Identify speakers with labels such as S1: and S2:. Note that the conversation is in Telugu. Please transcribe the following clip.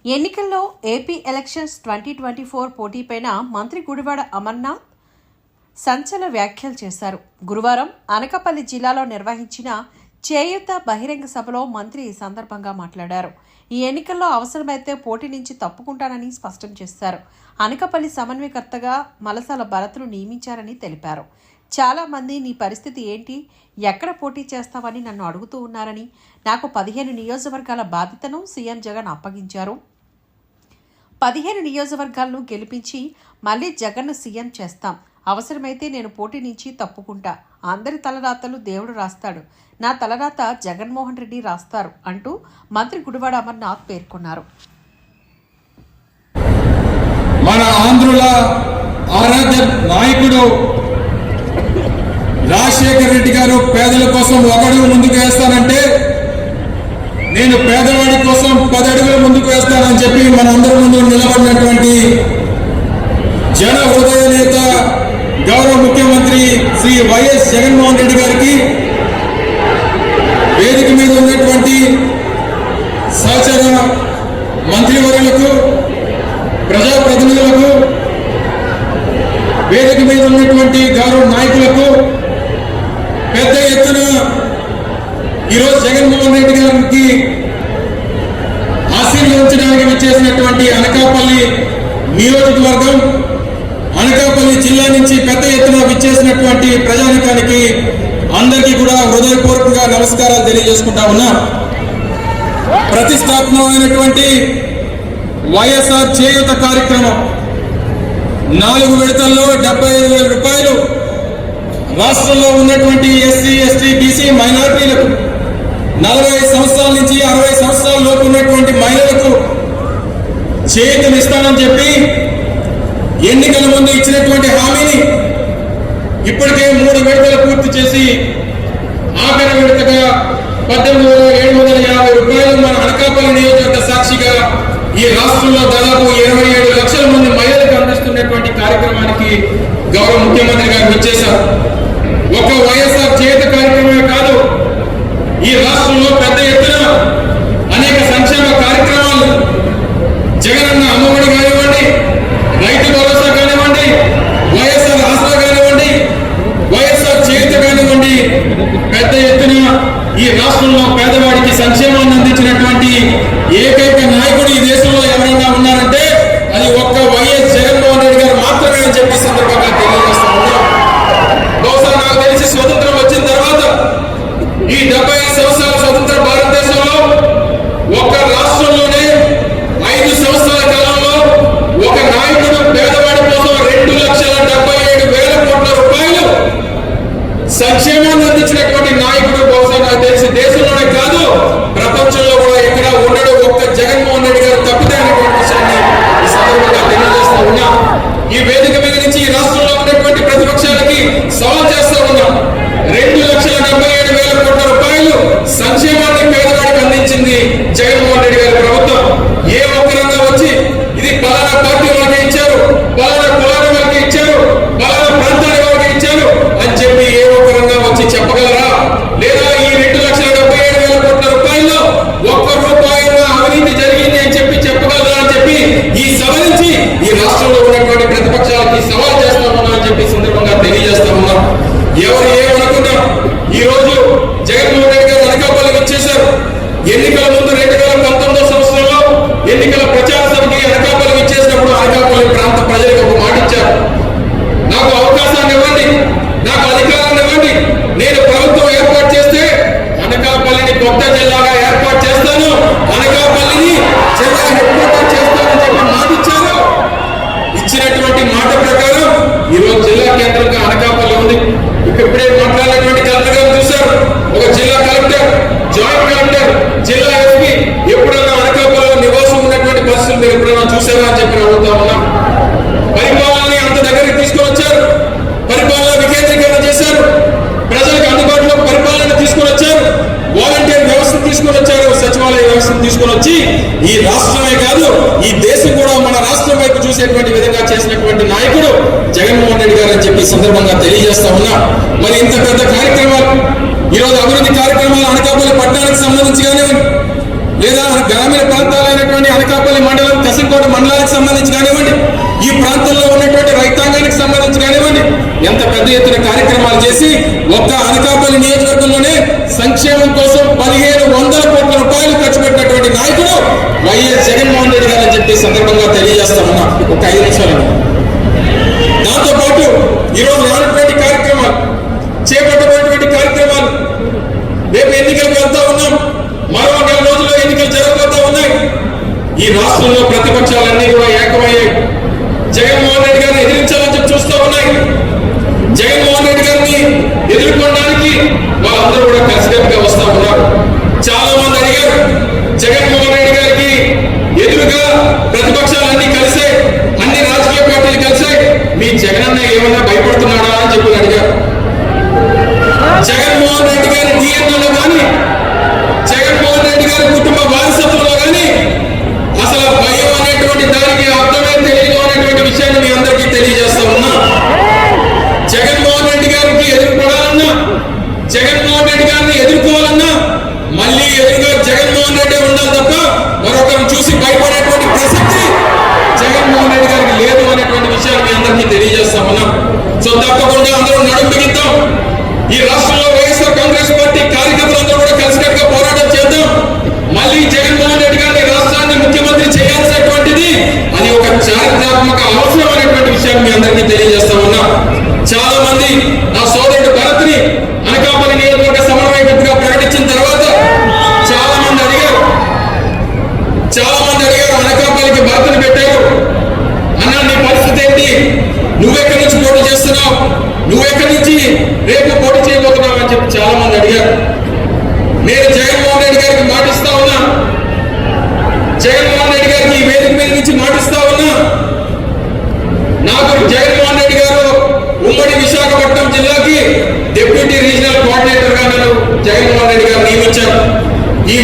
S1: ఎన్నికల్లో ఏపీ ఎలక్షన్స్ 2024 పోటీపైన మంత్రి గుడివాడ అమర్నాథ్ సంచలన వ్యాఖ్యలు చేశారు. గురువారం అనకాపల్లి జిల్లాలో నిర్వహించిన చేయూత బహిరంగ సభలో మంత్రి ఈ సందర్భంగా మాట్లాడారు. ఈ ఎన్నికల్లో అవసరమైతే పోటీ నుంచి తప్పుకుంటానని స్పష్టం చేశారు. అనకాపల్లి సమన్వయకర్తగా మలసాల భరత్ను నియమించారని తెలిపారు. చాలా మంది నీ పరిస్థితి ఏంటి, ఎక్కడ పోటీ చేస్తావని నన్ను అడుగుతూ ఉన్నారని, నాకు 15 నియోజకవర్గాల బాధ్యతను సీఎం జగన్ అప్పగించారు. 15 నియోజకవర్గాలను గెలిపించి మళ్లీ జగన్ను సీఎం చేస్తాం. అవసరమైతే నేను పోటీ నుంచి తప్పుకుంటా. అందరి తలరాతలు దేవుడు రాస్తాడు, నా తలరాత జగన్మోహన్ రెడ్డి రాస్తారు అంటూ మంత్రి గుడివాడ అమర్నాథ్ పేర్కొన్నారు.
S2: మన ఆంధ్రుల ఆరాధ్య నాయకుడు రాజశేఖర్ రెడ్డి గారు పేదల కోసం ఒక అడుగు ముందుకు వేస్తానంటే నేను పేదవాడి కోసం 10 అడుగులు ముందుకు వేస్తానని చెప్పి మన అందరి ముందు నిలబడినటువంటి జన హృదయ నేత గౌరవ ముఖ్యమంత్రి శ్రీ వైఎస్ జగన్మోహన్ రెడ్డి గారికి, వేదిక మీద ఉన్నటువంటి సహచర మంత్రివర్యులకు, ప్రజాప్రతినిధులకు, వేదిక మీద ఉన్నటువంటి గౌరవ నాయకులకు పెద్ద ఎత్తున ఈరోజు జగన్మోహన్ రెడ్డి గారికి ఆశీర్వదించడానికి వచ్చేసినటువంటి అనకాపల్లి నియోజకవర్గం, అనకాపల్లి జిల్లా నుంచి పెద్ద ఎత్తున విచ్చేసినటువంటి ప్రజానికానికి అందరికీ కూడా హృదయపూర్వకంగా నమస్కారాలు తెలియజేసుకుంటా ఉన్నా. ప్రతిష్టాత్మకమైనటువంటి వైఎస్ఆర్ చేయూత కార్యక్రమం 4 విడతల్లో 75,000 రూపాయలు రాష్ట్రంలో ఉన్నటువంటి ఎస్సీ, ఎస్టీ, బీసీ మైనారిటీలకు, 40 సంవత్సరాల నుంచి 60 సంవత్సరాల లోపు ఉన్నటువంటి మహిళలకు చేయూతనిస్తానని చెప్పి ఎన్నికల ముందు ఇచ్చినటువంటి హామీని ఇప్పటికే 3 విడతలు పూర్తి చేసి ఆఖరి విడతగా 18,750 రూపాయలు మన అనకాపల్లి నియోజకవర్గ సాక్షిగా ఈ రాష్ట్రంలో దాదాపు 27 లక్షల మంది మహిళలకు అందిస్తున్నటువంటి కార్యక్రమానికి గౌరవ ముఖ్యమంత్రి గారు విచ్చేశారు. ఒక వైఎస్ఆర్ చేయూత కార్యక్రమమే కాదు, ఈ రాష్ట్రంలో పెద్ద ఎత్తున అనేక సంక్షేమ కార్యక్రమాలు, జగనన్న అమ్మఒడి కానివ్వండి, రైతు భరోసా కానివ్వండి, వైఎస్ఆర్ ఆసరా కానివ్వండి, వైఎస్ఆర్ చేయూత కానివ్వండి, పెద్ద ఎత్తున ఈ రాష్ట్రంలో పేదవాడికి సంక్షేమాన్ని అందించినటువంటి ఏకైక నాయకుడు ఈ దేశంలో ఎవరైనా ఉన్నారంటే అది ఒక్క వైఎస్ జగన్మోహన్ రెడ్డి గారు మాత్రమే అని చెప్పి సందర్భంగా తెలియజేస్తా ఉన్నాం. బహుశా నాకు తెలిసి స్వతంత్రం వచ్చిన తర్వాత ఈ 75 సంవత్సరాల స్వతంత్ర భారతదేశంలో ఒక రాష్ట్రంలోనే 5 సంవత్సరాల కాలంలో ఒక నాయకుడు పేదవాడి కోసం 2,77,000 కోట్ల రూపాయలు సంక్షేమాన్ని అందించినటువంటి నాయకుడు బహుశా నాకు తెలిసి దేశంలోనే కాదు ప్రపంచంలో కూడా ఎక్కడ ఉండడు. ఒక్క జగన్మోహన్ రెడ్డి గారు తప్పితే అనేటువంటి విషయాన్ని ఈ సందర్భంగా తెలియజేస్తా ఉన్నా. ఈ వేదిక మీద నుంచి ఈ రాష్ట్రంలో ఉన్నటువంటి ప్రతిపక్షాలకి సవాల్ చేస్తా ఉన్నాం. 2,77,000 కోట్ల రూపాయలు సంక్షేమాన్ని పేదవాడికి అందించింది జగన్మోహన్ రెడ్డి గారి ప్రభుత్వం. ఏ ఒక్కరంగా వచ్చి ఇది పలానా పార్టీ వాళ్ళకి ఇచ్చారు, పలానా కులాల వాళ్ళకి ఇచ్చారు, పలానా ప్రాంతాల వాళ్ళకి ఇచ్చారు అని చెప్పి ఏ ఒక్కరంగా వచ్చి చెప్పగలరా? లేదా ఈ 2,77,000 కోట్ల రూపాయల్లో ఒక్క రూపాయి అవినీతి జరిగింది అని చెప్పి చెప్పగలరా అని చెప్పి ఈ సభ నుంచి ఈ రాష్ట్రంలో ఉన్నటువంటి ప్రతిపక్షాలకి సవాల్ చేస్తా ఉన్నా అని చెప్పి సందర్భంగా తెలియజేస్తా ఉన్నాం. ఎవరు ఏమనుకున్నా ఈ రోజు జగన్మోహన్ రెడ్డి గారు అనకాపల్లికి ఇచ్చేశారు. ఎన్నికల ముందు 2019 సంవత్సరంలో ఎన్నికల ప్రచార సభకి అనకాపల్లికి ఇచ్చేసినప్పుడు అనకాపల్లి ప్రాంత ప్రజలకు ఒక మాట ఇచ్చారు, నాకు అవకాశాన్ని ఇవ్వండి, నాకు అధికారాన్ని ఇవ్వండి, నేను ప్రభుత్వం ఏర్పాటు చేస్తే అనకాపల్లిని కొత్త జిల్లాగా ఏర్పాటు చేస్తాను, అనకాపల్లిని జిల్లా హెడ్ క్వార్టర్ చేస్తానని చెప్పి మాట ఇచ్చారు. ఇచ్చినటువంటి మాట ప్రకారం ఈరోజు జిల్లా కేంద్రంగా అనకాపల్లి ఉంది. ఇప్పుడే మాట్లాడినటువంటి కలెక్టర్ గారు చూశారు, ఒక జిల్లా కలెక్టర్, జాయింట్ కలెక్టర్, జిల్లా ఎస్పీ ఎప్పుడన్నా అనకాపల్లిలో నివాసం ఉన్నటువంటి పరిస్థితులు మీరు ఎప్పుడైనా చూసారా అని చెప్పి అడుగుతా ఉన్నాం. పరిపాలనని అంత దగ్గరికి తీసుకొని వచ్చారు, పరిపాలన వికేంద్రీకరణ చేశారు, ప్రజలకు అందుబాటులో పరిపాలన తీసుకొని వచ్చారు, వాలంటీర్ వ్యవస్థను తీసుకొని వచ్చారు, సచివాలయ వ్యవస్థను తీసుకొని వచ్చి ఈ రాష్ట్రమే కాదు ఈ దేశం కూడా మన రాష్ట్రం వైపు చూసేటువంటి విధంగా చేసినటువంటి నాయకుడు జగన్మోహన్ రెడ్డి గారు అని చెప్పి సందర్భంగా తెలియజేస్తా ఉన్నా. మరి ఇంత పెద్ద కార్యక్రమాలు, ఈరోజు అభివృద్ధి కార్యక్రమాలు అనకాపల్లి పట్టణానికి సంబంధించి కానివ్వండి, లేదా గ్రామీణ ప్రాంతాలైనటువంటి అనకాపల్లి మండలం మండలానికి సంబంధించి కానివ్వండి, ఈ ప్రాంతంలో ఉన్నటువంటి రైతాంగానికి సంబంధించి కానివ్వండి, ఎంత పెద్ద ఎత్తున కార్యక్రమాలు చేసి ఒక్క అనకాపల్లి నియోజకవర్గంలోనే సంక్షేమం కోసం 1500 కోట్ల రూపాయలు ఖర్చు పెట్టినటువంటి నాయకుడు వైఎస్ జగన్మోహన్ రెడ్డి గారు అని చెప్పి సందర్భంగా తెలియజేస్తా ఉన్నా. ఒక 5 నిమిషాలు. దాంతో పాటు ఈరోజు రానటువంటి కార్యక్రమాలు, చేపట్టబడినటువంటి కార్యక్రమాలు, రేపు ఎన్నికలకు వెళ్తా ఉన్నాం. మరో 4 రోజుల్లో ఎన్నికలు జరగబోతా ఉన్నాయి. ఈ రాష్ట్రంలో ప్రతిపక్షాలన్నీ కూడా ఏకమయ్యాయి. జగన్మోహన్ రెడ్డి గారిని ఎదిరించాలని చెప్పి చూస్తూ ఉన్నాయి. జగన్మోహన్ రెడ్డి గారిని ఎదుర్కొనడానికి వాళ్ళందరూ కూడా కలిసికట్టుగా వస్తా ఉన్నారు. చాలా మంది అడిగారు, జగన్మోహన్ రెడ్డి గారికి ఎదురుగా ప్రతిపక్షాలన్నీ కలిసాయి, అన్ని రాజకీయ పార్టీలు కలిసాయి, మీ జగనన్న ఏమన్నా భయపడుతున్నాడా అని చెప్పి అడిగారు. జగన్మోహన్ రెడ్డి గారి డిఎన్ఏలో కానీ, జగన్మోహన్ రెడ్డి గారి కుటుంబ వారసత్వంలో కానీ అసలు భయం అనేటువంటి దానికి అర్థమే తెలియదు అనేటువంటి విషయాన్ని మీ అందరికీ తెలియజేస్తా ఉన్నా. జగన్మోహన్ రెడ్డి గారికి ఎదుర్కోవాలన్నా, జగన్మోహన్ రెడ్డి గారిని ఎదుర్కోవాలన్నా మళ్ళీ ఎదురుగా జగన్మోహన్ రెడ్డి ఉండాలి తప్ప మరొకరు చూసి భయపడేటువంటి ప్రసక్తి జగన్మోహన్ రెడ్డి గారికి లేదు అనేటువంటి విషయాన్ని మీ అందరికీ తెలియజేస్తా ఉన్నాం. సో తప్పకుండా అందరూ నడుం బిగిద్దాం. ఈ రాష్ట్రంలో వైఎస్ఆర్ కాంగ్రెస్ పార్టీ కార్యకర్తలందరూ కూడా కలిసికట్టుగా పోరాటం చేద్దాం. మళ్ళీ జగన్మోహన్ రెడ్డి గారిని రాష్ట్రాన్ని ముఖ్యమంత్రి చేయాల్సినటువంటిది అది ఒక చారిత్రాత్మక అవసరం అనేటువంటి విషయాన్ని మీ అందరికీ తెలియజేస్తా ఉన్నా. చాలా మంది నా సోదరుడు భరత్ని అనకాపల్లి నియోజకవర్గ సమన్వయకర్తగా ప్రకటించిన తర్వాత చాలా మంది అడిగారు అనకాపల్లికి భరత్ని పెట్టారు అన్న, నీ పరిస్థితి ఏంటి, నువ్వెక్కడి నుంచి పోటీ చేస్తున్నావు, నువ్వెక్కడి నుంచి రేపు పోటీ చేయబోతున్నావు అని చెప్పి చాలా మంది అడిగారు. నేను జగన్మోహన్ రెడ్డి గారికి మాటిస్తా ఉన్నా, జగన్మోహన్ రెడ్డి గారికి ఈ వేదిక మీద నుంచి మాటిస్తా ఉన్నా, నాకు జగన్మోహన్ రెడ్డి గారు ఉమ్మడి విశాఖపట్నం జిల్లాకి డిప్యూటీ రీజనల్ కోఆర్డినేటర్ గా నన్ను జగన్మోహన్ రెడ్డి గారు నియమించారు. ఈ